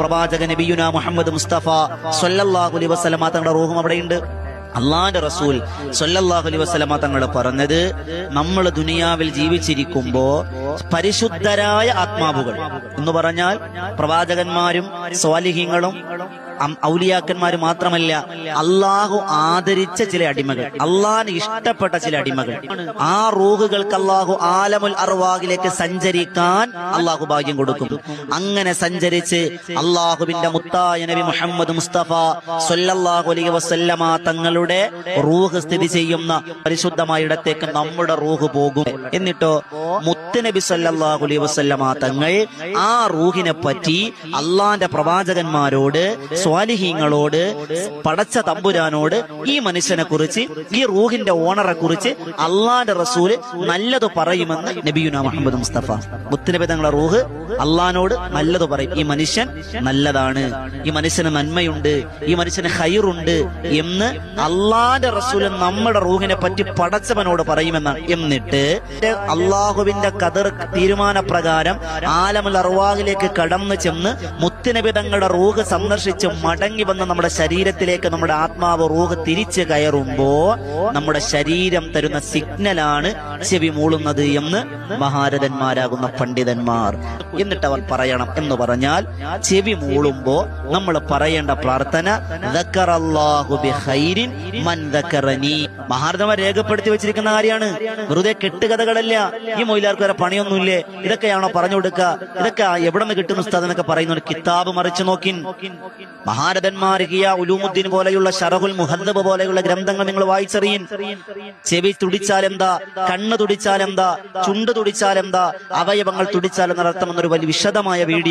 പ്രവാചക നബിയുനാ മുഹമ്മദ് മുസ്തഫ സ്വല്ലല്ലാഹു അലൈഹി വസല്ലമ തങ്ങളുടെ റൂഹും അവിടെയുണ്ട്. അള്ളാന്റെ റസൂൽ സ്വല്ലല്ലാഹു അലൈഹി വസല്ലമ തങ്ങൾ പറഞ്ഞത്, നമ്മൾ ദുനിയാവിൽ ജീവിച്ചിരിക്കുമ്പോ പരിശുദ്ധരായ ആത്മാവുകൾ എന്ന് പറഞ്ഞാൽ പ്രവാചകന്മാരും സ്വാലിഹീങ്ങളും ഔലിയാക്കന്മാര് മാത്രമല്ല, അള്ളാഹു ആദരിച്ച ചില അടിമകൾ, അള്ളാഹിന് ഇഷ്ടപ്പെട്ട ചില അടിമകൾ, ആ റൂഹുകൾക്ക് അള്ളാഹു ആലമുൽ അർവാഹിലേക്ക് സഞ്ചരിക്കാൻ അള്ളാഹു ഭാഗ്യം കൊടുക്കും. അങ്ങനെ സഞ്ചരിച്ച് അള്ളാഹുവിന്റെ മുത്തായ നബി മുഹമ്മദ് മുസ്തഫ സ്വല്ലല്ലാഹു അലൈഹി വസല്ലമ തങ്ങളുടെ റൂഹ് സ്ഥിതി ചെയ്യുന്ന പരിശുദ്ധമായ ഇടത്തേക്ക് നമ്മുടെ റൂഹ് പോകും. എന്നിട്ടോ മുത്തുനബി സ്വല്ലല്ലാഹു അലൈഹി വസല്ലമ തങ്ങൾ ആ റൂഹിനെ പറ്റി അള്ളാന്റെ പ്രവാചകന്മാരോട്, സ്വാലിഹീങ്ങളോട്, പടച്ച തമ്പുരാനോട്, ഈ മനുഷ്യനെ കുറിച്ച്, ഈ റൂഹിന്റെ ഓണറെ കുറിച്ച് അള്ളാന്റെ റസൂല് നല്ലത് പറയുമെന്ന് നബിയുനാ മുഹമ്മദ് മുസ്തഫ. മുത്തുനബി തങ്ങളുടെ റൂഹ് അള്ളാനോട് നല്ലത് പറയും. ഈ മനുഷ്യൻ നല്ലതാണ്, ഈ മനുഷ്യന് നന്മയുണ്ട്, ഈ മനുഷ്യന് ഖൈറുണ്ട് എന്ന് അള്ളാന്റെ റസൂല് നമ്മുടെ റൂഹിനെ പറ്റി പടച്ചവനോട് പറയുമെന്നാണ്. എന്നിട്ട് അള്ളാഹുവിന്റെ ഖദർ തീരുമാനപ്രകാരം ആലമുൽ അർവാഹിലേക്ക് കടന്നു ചെന്ന് മുത്തുനബി തങ്ങളുടെ റൂഹ് സന്ദർശിച്ച് മടങ്ങി വന്ന് നമ്മുടെ ശരീരത്തിലേക്ക് നമ്മുടെ ആത്മാവ് റൂഹ് തിരിച്ചു കയറുമ്പോ നമ്മുടെ ശരീരം തരുന്ന സിഗ്നലാണ് ചെവി മൂളുന്നത് എന്ന് മഹാരഥന്മാരാകുന്ന പണ്ഡിതന്മാർ. എന്നിട്ട് അവർ പറയണം എന്ന് പറഞ്ഞാൽ, ചെവി മൂളുമ്പോ നമ്മൾ പറയേണ്ട പ്രാർത്ഥന ദക്കറല്ലാഹു ബിഖൈരിൻ മൻ ദക്കറനി. മഹാരഥന്മാർ രേഖപ്പെടുത്തി വെച്ചിരിക്കുന്ന കാര്യമാണ്, വെറുതെ കെട്ടുകഥകളല്ല. ഈ മൊയിലാർക്ക് വരെ പണിയൊന്നുമില്ലേ, ഇതൊക്കെയാണോ പറഞ്ഞു കൊടുക്കുക, ഇതൊക്കെ എവിടെ നിന്ന് കിട്ടുന്ന ഉസ്താദ് എന്നൊക്കെ പറയുന്ന ഒരു കിതാബ് മറിച്ചു നോക്കിൻ. മഹാരഥന്മാർ ഇഹിയ ഉലൂമുദ്ദീൻ പോലെയുള്ള ശറഹുൽ മുഹദ്ദബ് പോലെയുള്ള ഗ്രന്ഥങ്ങൾ നിങ്ങൾ വായിച്ചറിയിൻ. ചെവി തുടിച്ചാൽ എന്താ, കണ്ണ് തുടിച്ചാൽ എന്താ, ചുണ്ട് തുടിച്ചാൽ എന്താ, അവയവങ്ങൾ തുടിച്ചാൽ എന്നർത്ഥം എന്നൊരു വലിയ വിശദമായ വീഡിയോ